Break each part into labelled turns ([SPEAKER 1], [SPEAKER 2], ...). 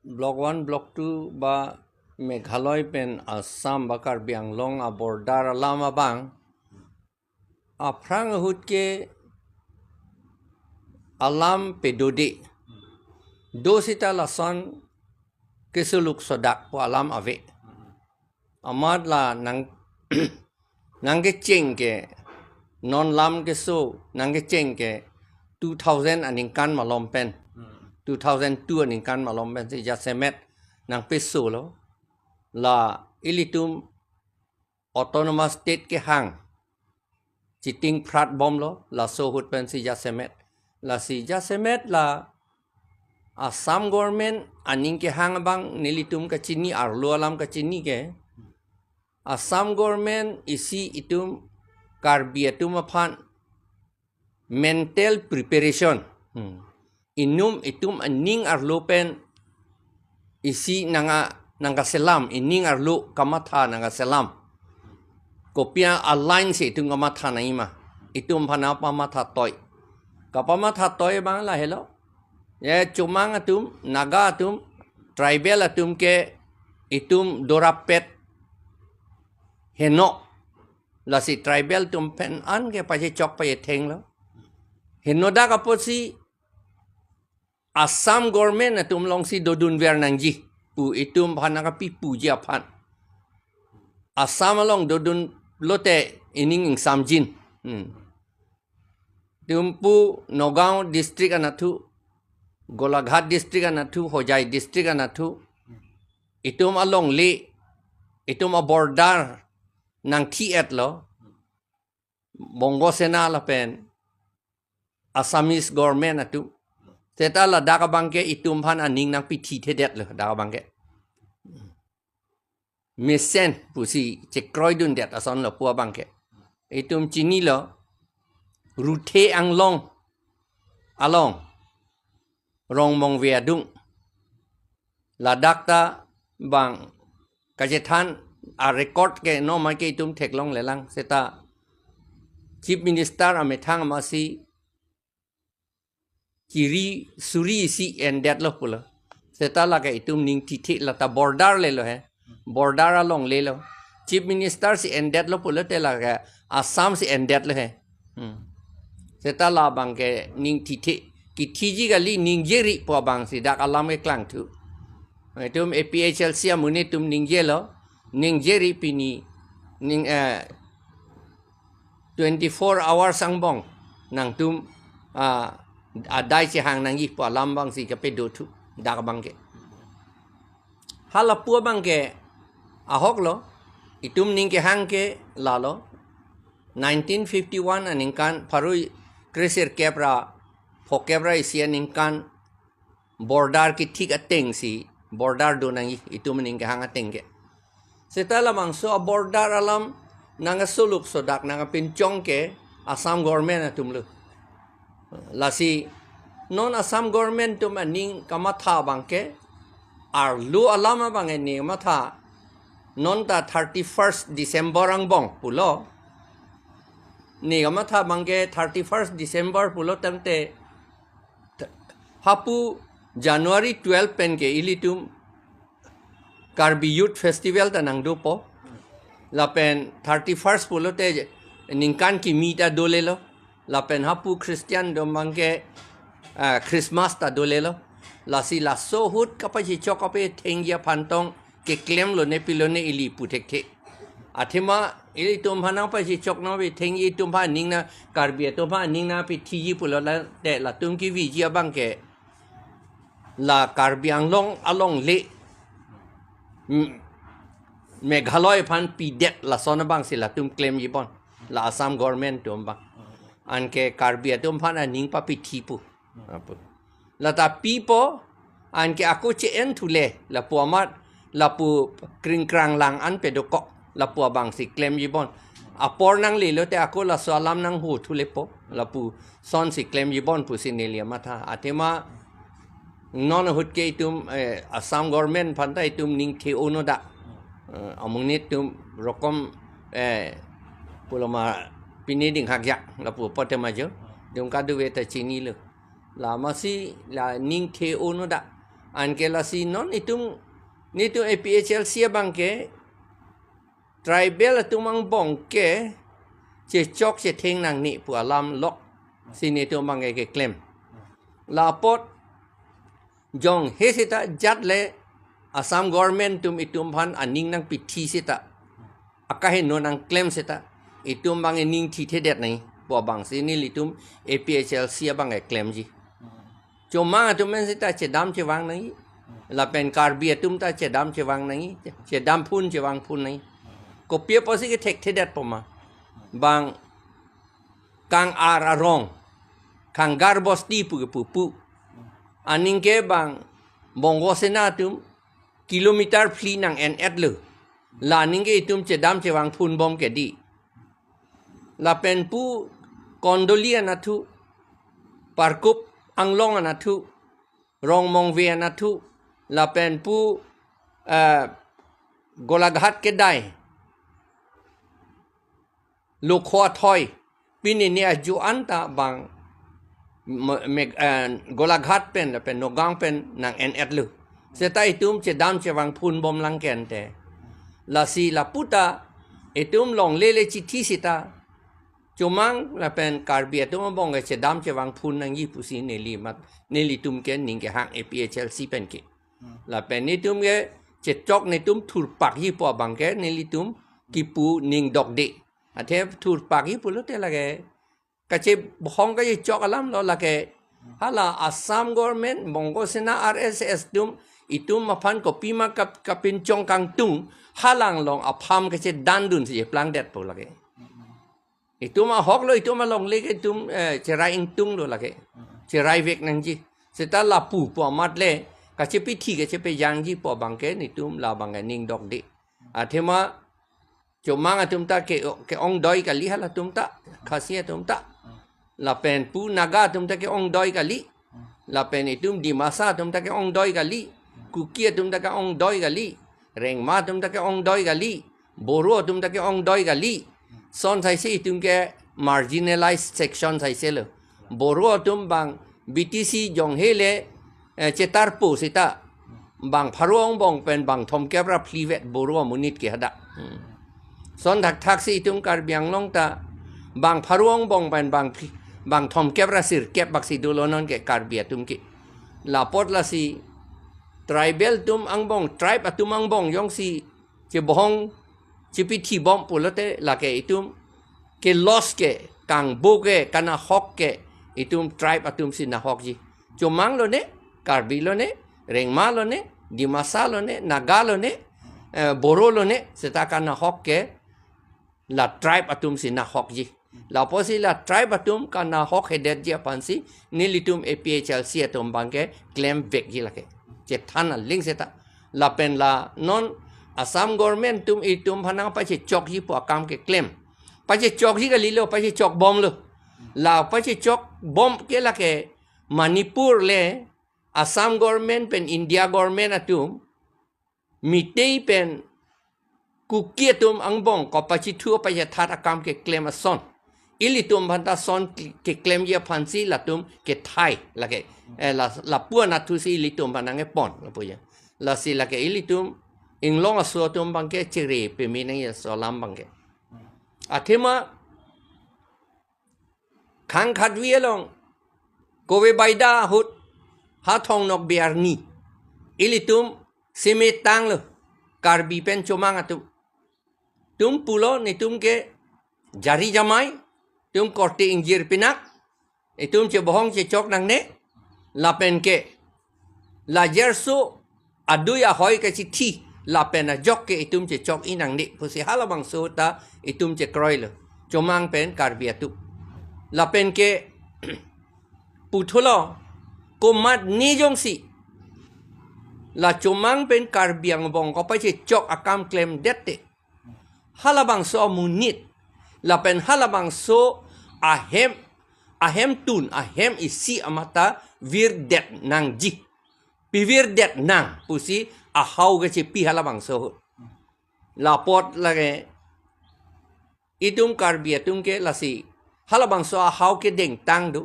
[SPEAKER 1] block 1 block 2 ba Meghalaya pen Assam bakar biang long a border lama bang a prang hut ke alam pedode do sita lason kesuluk sodak po alam ave amad la nang nangge cheng ke non lam ke so nangge cheng ke 2000 aning kan malom pen 2002 aning kan malom pen se jasemet nang peso lo la ilitum autonomous state ke hang chiting prat bom lo la so hut pen si jasemet la Assam government aning ke hang bang nilitum ka chini arlo alam ka chini ke Assam government isi itum karbiatum aphan mental preparation itum aning arlo pen isi nanga selam ining arlo kamatha nanga selam kopia align se itum kamatha naima itum phana pamatha toy kapamatha toy bang la hello ya cumang atum naga atum tribal atum ke itum dorapet heno la si tribal tum pen an ke pa chok pa theng lo heno da ka posi Assam government atum long si dodun ver nangji pu itum phana ka pi pu ji aphan Assam long dodun lote ining samjin tumpu Nagaon district anathu Golaghat district anathu Hojai district anathu itum along le itum a border nang thiet lo Bongo Sena la pen Assamese government atu seta la daga bangke itum phan aning nang pithi thedet lo daga bangke mesen pusi chekroi dun det ason lo pu bangke itum chini lo ruthe anglong along rong mong viadung la dakta bang kajethan a record ke no ma ke itum theklong lelang seta chief minister amethang masi kiri suri si endet lo pula seta la ke itum ning tithi la ta border le lo he border along le lo chief minister si endet lo pula te la ke Assam si endet lo he seta la bang ke ning tithi ki thiji gali ning jeri po bang si dak alam ke klang thu itum APHL sia muni tum ning je lo ning jeri pini ning 24 hours sang bong nang tum adai si hang nang po alam bang si ka pe do thu dak bang ke hala pu bang ke ahok lo itum ning ke hang ke la lo 1951 aning kan pharui treasure kebra phokebra isia ning kan border ki thik ateng si border do nang itum ning ke hang ateng ke setala mangso border alam nanga suluk sodak nanga pinchong ke Assam government atum lu lasi non Assam government tum aning kamatha bangke ar lu alama bange ni matha non ta 31st December ang bong pulo ni kamatha bangke 31st December pulo tangte hapu January 12 pen ke ilitum Karbi Youth Festival tanang do po lapen 31st pulo te ningkan ki mita dole lo lapen hapu Christian do mangke Christmas ta dole lo lasi la so hut kapachi chokape thengya phantong ke claim lo ne pilone ili putek the athima ili tum phana pa chi chok no be thengi tum pha ningna Karbi to pha ningna pi thiji pulo la te la tum ki vi ji bangke la Karbi anglong along le Meghalaya phan pidet la sona bang sila tum claim yibon la Assam government tum bang anke Karbi tum phan ning pa pithi pu la ta pipo anke aku che en thule la puamat la pu kring krang lang an pedoko la pu bang si claim yibon apor nang le lo te aku la salam nang hu thule po la pu son si claim yibon pu sinelia matha atema non hut ke tum Assam government phanta tum ning the ono da among ni tum rokom pulama piniding hakyak la pu potema jo dum ka du ta chini le la masi la ning the ono da Anke la si non itum nitu APHL sia bangke tribal tumang bong ke che chok che theng nang ni pu alam lok sini tu bangke ke claim lapot jong hesita jatle Assam government tum itum phan aning nang pithi sita akahe no nang claim sita itum bangke ning thi thedet nai po bang sini litum APHL sia bangke claim ji cuma tu men sita che dam che wang nai la pen karbia tum ta che dam che wang nai che dam phun che wang phun nai ko pia posi ke thek thedet poma bang kang ar arong kang garbos ti pu pu aning ke bang bongo senatum kilometer fli nang en etlu la ning ke itum che dam che wang phun bom ke di la pen pu kondolia na thu parkup anglong na thu rong mong ve na thu la pen pu golaghat ke dai lo kho thoi pininia ju anta bang golaghat pen la pen nogang pen nang en etlu seta itum che dam che wang phun bom lang ken te la si la puta itum long lele chi thi sita chumang la pen karbia tum bong che dam che wang phun nang yi pusi neli mat neli tum ken ning ke hang APHL si pen ke la pen ni tum ke che chok ni tum thur pak yi po bang ke neli tum ki pu ning dok de athe thur pak yi pu lo te la ke ka che bhong ka yi chok alam lo la ke hala Assam government mongo sena RSS tum itum ma phan ko pima ka pin chong kang tung halang long apham ka che dan dun si plang det po la ke itum ma hok lo itum ma long le ke tum che rai ing tung lo la ke che rai vek nang ji seta la pu po mat le ka che pi thi ke che pe yang ji po bang ke ni tum la bang ning dok de athema chomang atum ta ke ong doi ka li hala tum ta khasia tum ta la pen pu naga tum ta ke ong doi ka li la pen itum di masa tum ta ke ong doi ka li kukia tum ta ke ong doi ka li reng ma tum ta ke ong doi ka li boro tum ta ke ong doi ka li son sai se tum ke marginalized section sai se lo boro tum bang BTC jong hele chetar po sita bang pharuang bong pen bang thom kebra phlivet boro munit ke hada son dak thak si tum kar biang long ta bang pharuang bong pen bang thom kebra sir kep bak si dulonon ke kar bia tum ki la pot la si tribal tum ang bong tribe atum ang bong yong si che bohong chipi thi bom pulote la ke itum ke los ke kang bo ke kana hok ke itum tribe atum si na hok ji chomang lo ne karbi lo ne rengma lo ne dimasa lo ne naga lo ne boro lo ne seta kana hok ke la tribe atum si na hok ji la posi la tribe atum kana hok hedet ji pansi nilitum APHL si atum bangke claim vek ji la ke che thana link seta la pen la non Assam government tum itum phanang pa che chok hi po kam ke claim pa che chok hi ga lilo pa che chok bom lo la pa che chok bom ke la ke Manipur le Assam government pen India government atum mitei pen kukia tum ang bong ko pa chi thu pa che that akam ke claim ason ili tum banta son ke claim ye phansi la tum ke thai la ke la pu na thu si ili tum banang e pon la pu ya la si la ke ili tum ing long aso tum bangke chiri pe mi nang ya so lam bangke athema khang khat wi long kowe baida hut ha thong nok biar ni ilitum sime tang lo karbi pen chomang atu tum pulo ni tum ke jari jamai tum korte injir pinak itum che bohong che chok nang ne la pen ke la jerso adu ya hoi ke chi thi la pen a jok ke itum che chok inang ni pusi hala bang so ta itum che kroi lo chomang pen karbi atu la pen ke putholo komat ni jong si la chomang pen karbiang bong ko pa che chok akam claim dette halabang so munit la pen halabang so ahem tun ahem isi amata vir det nang ji pi vir det nang pusi a hau ga che pi halabang so la pot la ge itum karbia tum ke la si halabang so a hau ke deng tang du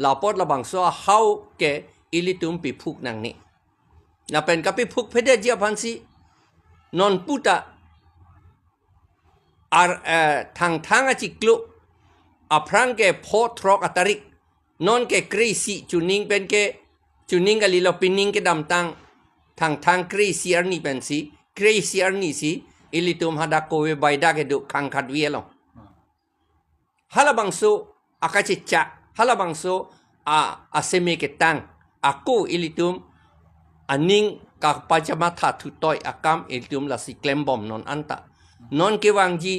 [SPEAKER 1] la pot la bang so hau ke ilitum pi phuk nang ni na pen kapi phuk phede dia phansi non puta ar thang a chiklu a pherangke pho throk atarik non ke crazy chuning pen ke chuning gali lo pining ke dam thang crazy arni pen si crazy arni si ilitum hada kowe baida ke du khang khat wielo halabangso akachicha halabangso aseme ke tang aku ilitum aning ka pajama tha thu toy akam ilitum la si klem bom non anta non ke wangji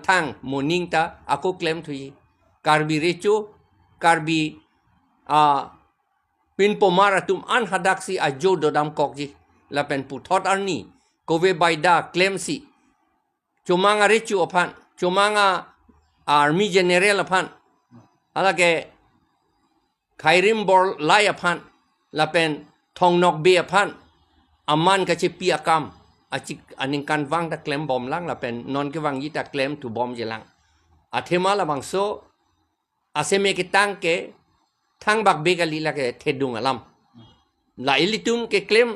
[SPEAKER 1] thang morning ta aku klem thui karbi recho karbi pin pomara tum an hadak si ajo dodam kokji la pen pu thot arni kowe baida klem si chomanga recho aphan chomanga army general aphan alage khairim bor lai aphan la pen thong nok be aphan aman ka che pi akam achik aning kan wang ta klem bom lang la pen non ke wang yita klem tu bom je lang athema la bangso aseme ke tang ke thang bak be gali la ke thedung alam la ilitum ke klem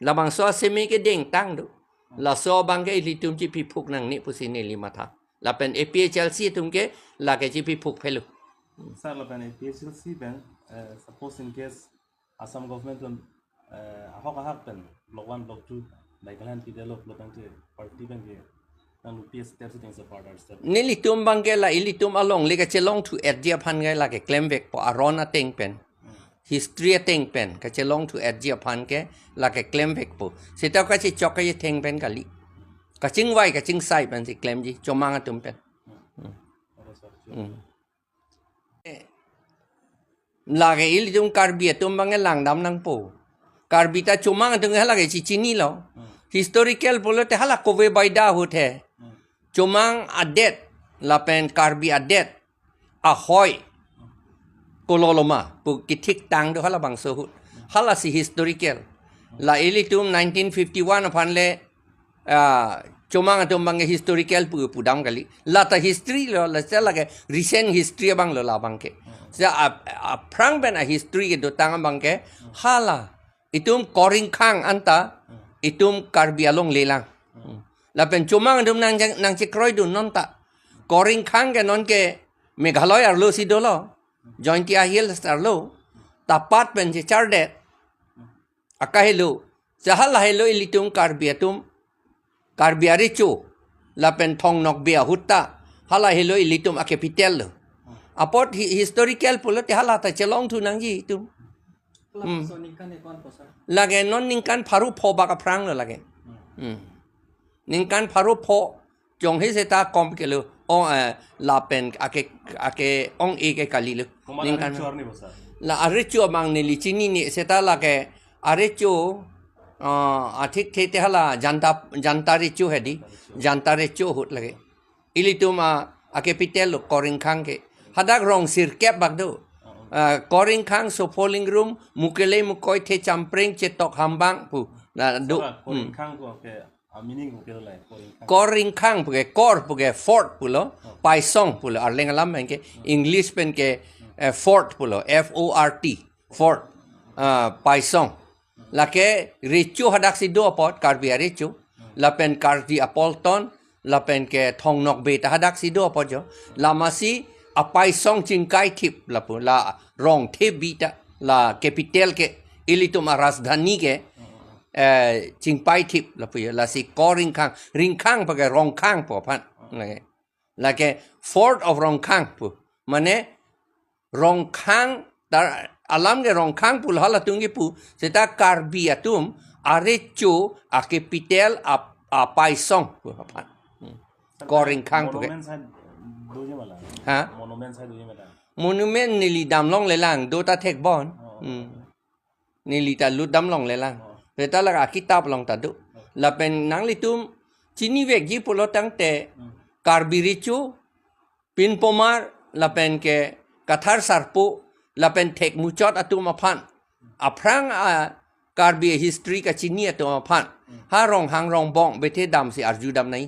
[SPEAKER 1] la bangso aseme ke deng tang du la so bang ke ilitum chi pi phuk nang ni pusine lima tha la pen APHLC tum ke la ke chi pi phuk phelu
[SPEAKER 2] sir la pen APHLC ben suppose in case Assam government hok pen block 1 block 2 Meghalaya Border block ke party ben ke nan PS steps things apart step
[SPEAKER 1] nilitum bang ke la ilitum along le ke chelong to dia phan ngai la ke claim vek po arona teng pen history teng pen ke chelong to dia phan ke la ke claim vek po sita ka chi chok ke teng pen kali ka ching wai ka ching sai pen si claim ji chomanga tum pen la ke ilitum karbi tum bang lang dam nang po karbi ta chomanga tung hala ke chi chini lo historical polo te hala kowe baida huthe chomang adet la pen karbi adet ahoy kololoma pu kithik tang do hala bangso hut hala si historical la ilitum 1951 aphan le chomang atum bang historical pu pudam gali la ta history lo la cha la ke recent history bang lo la bang ke sa a prang ben a history ke do tang bang ke hala itum koring khang anta itum karbi along lelang la pen chomang dum nang che kroi du non ta koring khang ke non ke Meghalaya lo si do lo jointia hill star lo tapat pen che charde akahelo jahal helo ilitum karbi atum karbi aricho la pen thong nok bia hutta hala helo ilitum a capital lo apot historical polote hala ta chelong thu nang ji tum lage non ningkan pharu pho ba ka phrang lo lage ningkan pharu pho jong he se ta kom ke lo o la pen ake ong e ke kali lo ningkan la arecho mang ne li chini ni se ta lage arecho athik the te hala janta recho hedi janta recho hut lage ilituma ake pitel lo koring khang ke hadak rong sir kep bak do koring khang so polling room mukele mukoi the champreng chetok hambang pu na do
[SPEAKER 2] koring khang ko ke meaning ko lai
[SPEAKER 1] koring khang pu ke kor pu ke fort pu lo pai song pu lo arleng lam ke english pen ke fort pu lo FORT fort pai song la ke recho hadak si do pot karbi recho la pen kardi apolton la pen ke thong nok be ta hadak si do pot jo la masi apai song chingkai thip la pu la rong the bita la capital ke ilitum rajdhani ke chingpai thip la pu la si koring khang ring khang pa ke rong khang po phan la ke fort of rong khang pu mane rong khang tar alam ke rong khang pu hala tungi pu seta karbi atum arecho a capital apai song pu phan koring khang pu ke ha monument nili dam long le lang do ta thek bon nili ta lu dam long le lang pe ta la kitab long ta do la pen nang li tum chini ve gi pulo tang te karbirichu pin pomar la pen ke kathar sarpo la pen thek muchot atum aphan aprang karbi history ka chini atum aphan ha rong hang rong bong be the dam si arju dam nai